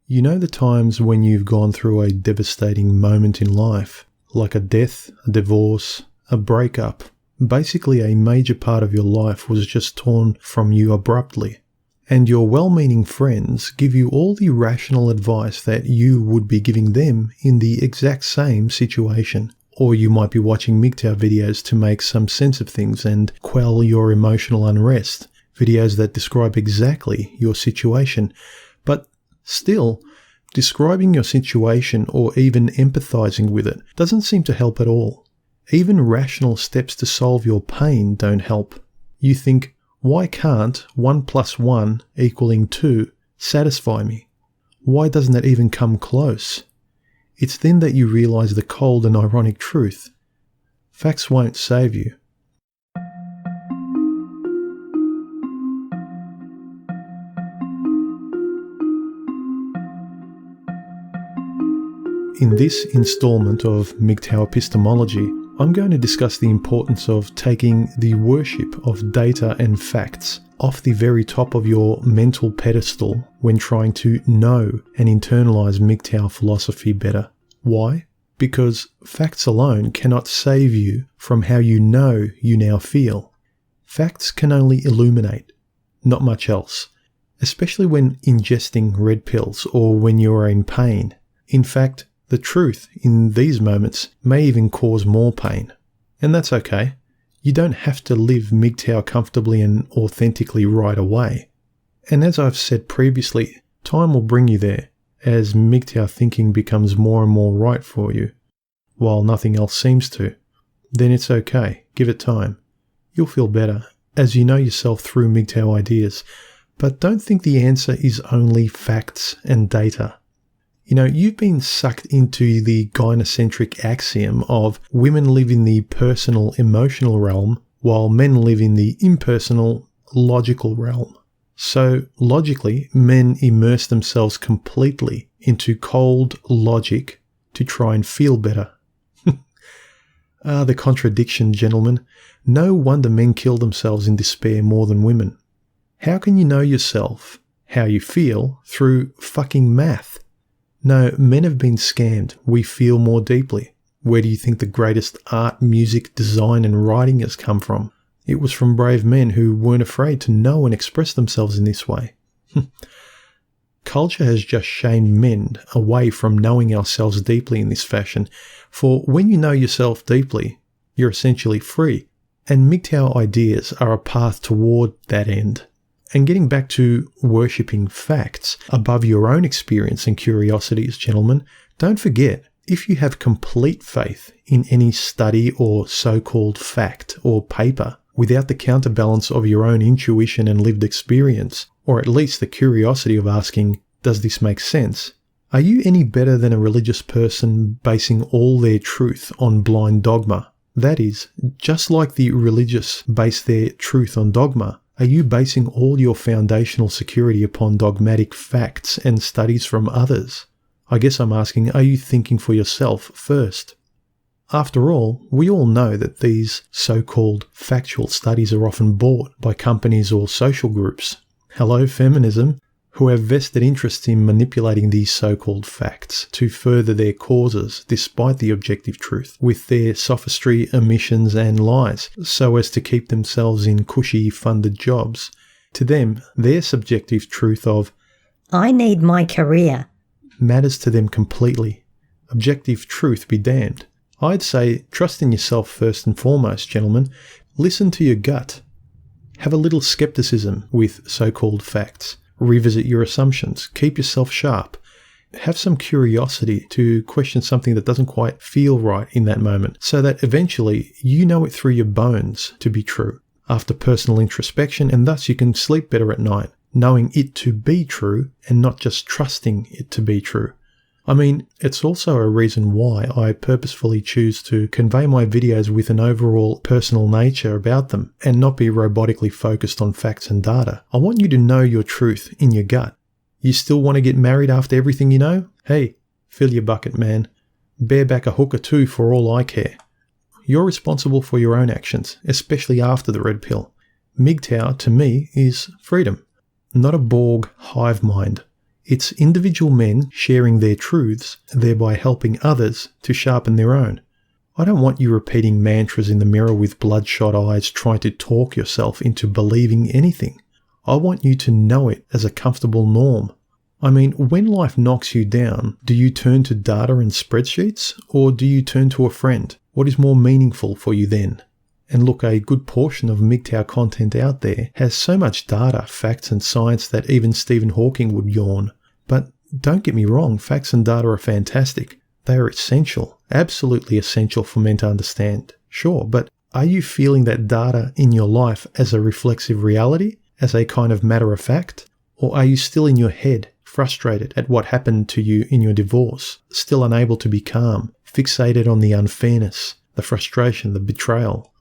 You know the times when you've gone through a devastating moment in life, like a death, a divorce, a breakup. Basically, a major part of your life was just torn from you abruptly, and your well-meaning friends give you all the rational advice that you would be giving them in the exact same situation. Or you might be watching MGTOW videos to make some sense of things and quell your emotional unrest, videos that describe exactly your situation. But still, describing your situation or even empathizing with it doesn't seem to help at all. Even rational steps to solve your pain don't help. You think, why can't 1 + 1 = 2 satisfy me? Why doesn't it even come close? It's then that you realize the cold and ironic truth. Facts won't save you. In this installment of MGTOW epistemology, I'm going to discuss the importance of taking the worship of data and facts off the very top of your mental pedestal when trying to know and internalize MGTOW philosophy better. Why? Because facts alone cannot save you from how you know you now feel. Facts can only illuminate, not much else, especially when ingesting red pills or when you are in pain. In fact, the truth in these moments may even cause more pain. And that's okay. You don't have to live MGTOW comfortably and authentically right away. And as I've said previously, time will bring you there as MGTOW thinking becomes more and more right for you, while nothing else seems to. Then it's okay. Give it time. You'll feel better as you know yourself through MGTOW ideas. But don't think the answer is only facts and data. You know, you've been sucked into the gynocentric axiom of women live in the personal emotional realm while men live in the impersonal logical realm. So logically, men immerse themselves completely into cold logic to try and feel better. The contradiction, gentlemen. No wonder men kill themselves in despair more than women. How can you know yourself, how you feel, through fucking math? No, men have been scammed. We feel more deeply. Where do you think the greatest art, music, design and writing has come from? It was from brave men who weren't afraid to know and express themselves in this way. Culture has just shamed men away from knowing ourselves deeply in this fashion, for when you know yourself deeply, you're essentially free, and MGTOW ideas are a path toward that end. And getting back to worshipping facts above your own experience and curiosities, gentlemen, don't forget, if you have complete faith in any study or so-called fact or paper without the counterbalance of your own intuition and lived experience, or at least the curiosity of asking, does this make sense? Are you any better than a religious person basing all their truth on blind dogma? That is, just like the religious base their truth on dogma, are you basing all your foundational security upon dogmatic facts and studies from others? I guess I'm asking, are you thinking for yourself first? After all, we all know that these so-called factual studies are often bought by companies or social groups. Hello, feminism, who have vested interests in manipulating these so-called facts to further their causes despite the objective truth with their sophistry, omissions and lies so as to keep themselves in cushy funded jobs. To them, their subjective truth of I need my career matters to them completely. Objective truth be damned. I'd say trust in yourself first and foremost, gentlemen. Listen to your gut. Have a little skepticism with so-called facts. Revisit your assumptions. Keep yourself sharp. Have some curiosity to question something that doesn't quite feel right in that moment, so that eventually you know it through your bones to be true after personal introspection, and thus you can sleep better at night, knowing it to be true and not just trusting it to be true. I mean, it's also a reason why I purposefully choose to convey my videos with an overall personal nature about them and not be robotically focused on facts and data. I want you to know your truth in your gut. You still want to get married after everything you know? Hey, fill your bucket, man. Bear back a hooker too for all I care. You're responsible for your own actions, especially after the red pill. MGTOW, to me, is freedom, not a Borg hive mind. It's individual men sharing their truths, thereby helping others to sharpen their own. I don't want you repeating mantras in the mirror with bloodshot eyes trying to talk yourself into believing anything. I want you to know it as a comfortable norm. I mean, when life knocks you down, do you turn to data and spreadsheets, or do you turn to a friend? What is more meaningful for you then? And look, a good portion of MGTOW content out there has so much data, facts and science that even Stephen Hawking would yawn. But don't get me wrong, facts and data are fantastic. They are essential, absolutely essential for men to understand. Sure, but are you feeling that data in your life as a reflexive reality, as a kind of matter of fact? Or are you still in your head, frustrated at what happened to you in your divorce, still unable to be calm, fixated on the unfairness, the frustration, the betrayal?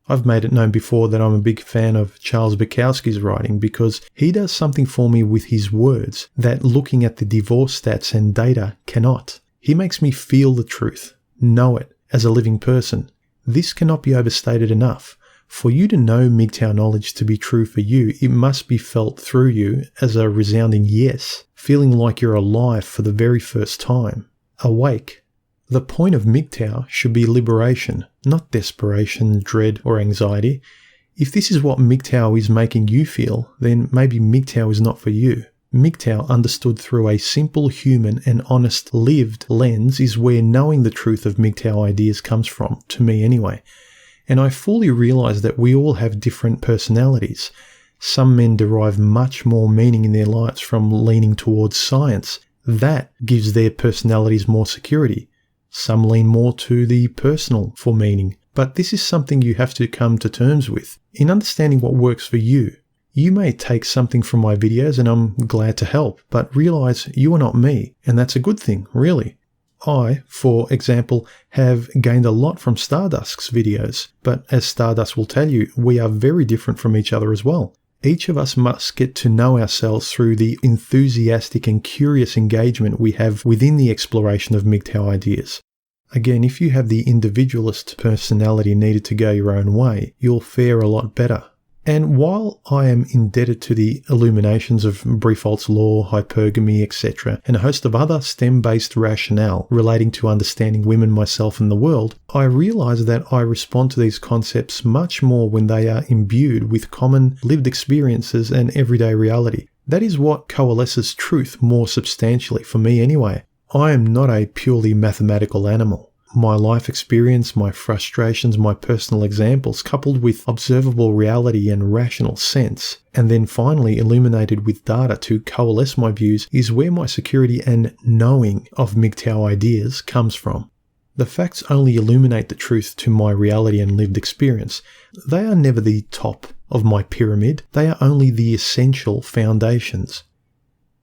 I've made it known before that I'm a big fan of Charles Bukowski's writing because he does something for me with his words that looking at the divorce stats and data cannot. He makes me feel the truth, know it as a living person. This cannot be overstated enough. For you to know MGTOW knowledge to be true for you, it must be felt through you as a resounding yes, feeling like you're alive for the very first time, awake. The point of MGTOW should be liberation, not desperation, dread, or anxiety. If this is what MGTOW is making you feel, then maybe MGTOW is not for you. MGTOW, understood through a simple human and honest lived lens, is where knowing the truth of MGTOW ideas comes from, to me anyway. And I fully realise that we all have different personalities. Some men derive much more meaning in their lives from leaning towards science. That gives their personalities more security. Some lean more to the personal for meaning, but this is something you have to come to terms with. In understanding what works for you, you may take something from my videos and I'm glad to help, but realise you are not me, and that's a good thing, really. I, for example, have gained a lot from Stardust's videos, but as Stardust will tell you, we are very different from each other as well. Each of us must get to know ourselves through the enthusiastic and curious engagement we have within the exploration of MGTOW ideas. Again, if you have the individualist personality needed to go your own way, you'll fare a lot better. And while I am indebted to the illuminations of Brifolt's law, hypergamy, etc., and a host of other STEM-based rationale relating to understanding women, myself, and the world, I realise that I respond to these concepts much more when they are imbued with common lived experiences and everyday reality. That is what coalesces truth more substantially, for me anyway. I am not a purely mathematical animal. My life experience, my frustrations, my personal examples, coupled with observable reality and rational sense, and then finally illuminated with data to coalesce my views, is where my security and knowing of MGTOW ideas comes from. The facts only illuminate the truth to my reality and lived experience. They are never the top of my pyramid. They are only the essential foundations.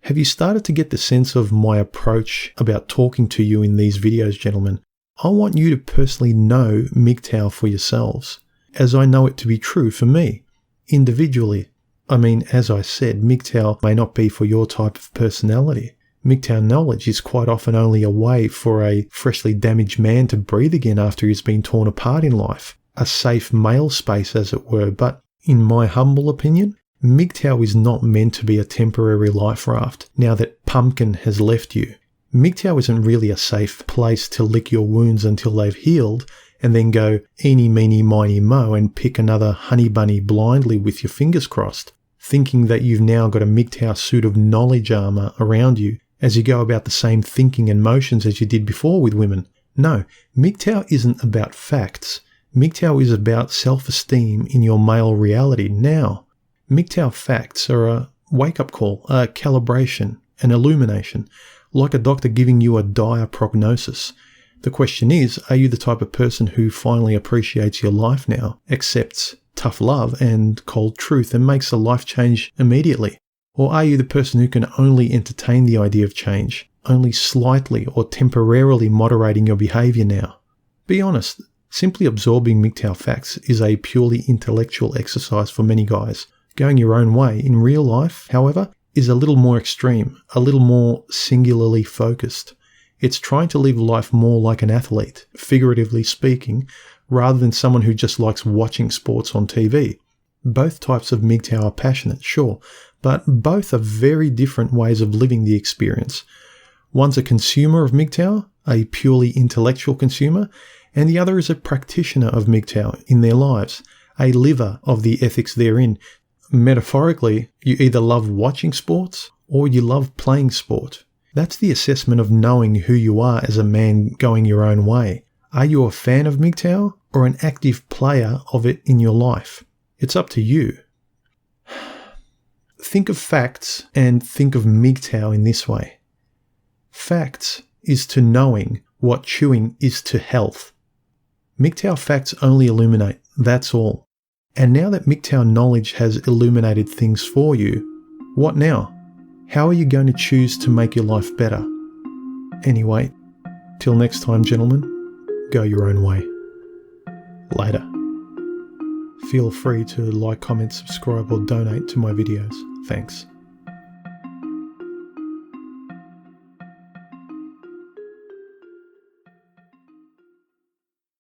Have you started to get the sense of my approach about talking to you in these videos, gentlemen? I want you to personally know MGTOW for yourselves, as I know it to be true for me, individually. I mean, as I said, MGTOW may not be for your type of personality. MGTOW knowledge is quite often only a way for a freshly damaged man to breathe again after he's been torn apart in life. A safe male space, as it were. But in my humble opinion, MGTOW is not meant to be a temporary life raft now that Pumpkin has left you. MGTOW isn't really a safe place to lick your wounds until they've healed and then go eeny, meeny, miny, mo and pick another honey bunny blindly with your fingers crossed, thinking that you've now got a MGTOW suit of knowledge armour around you as you go about the same thinking and motions as you did before with women. No, MGTOW isn't about facts. MGTOW is about self-esteem in your male reality now. MGTOW facts are a wake-up call, a calibration, an illumination, like a doctor giving you a dire prognosis. The question is, are you the type of person who finally appreciates your life now, accepts tough love and cold truth, and makes a life change immediately? Or are you the person who can only entertain the idea of change, only slightly or temporarily moderating your behaviour now? Be honest, simply absorbing MGTOW facts is a purely intellectual exercise for many guys. Going your own way in real life, however, is a little more extreme, a little more singularly focused. It's trying to live life more like an athlete, figuratively speaking, rather than someone who just likes watching sports on TV. Both types of MGTOW are passionate, sure, but both are very different ways of living the experience. One's a consumer of MGTOW, a purely intellectual consumer, and the other is a practitioner of MGTOW in their lives, a liver of the ethics therein. Metaphorically, you either love watching sports or you love playing sport. That's the assessment of knowing who you are as a man going your own way. Are you a fan of MGTOW or an active player of it in your life? It's up to you. Think of facts and think of MGTOW in this way. Facts is to knowing what chewing is to health. MGTOW facts only illuminate, that's all. And now that MGTOW knowledge has illuminated things for you, what now? How are you going to choose to make your life better? Anyway, till next time, gentlemen, go your own way. Later. Feel free to like, comment, subscribe or donate to my videos. Thanks.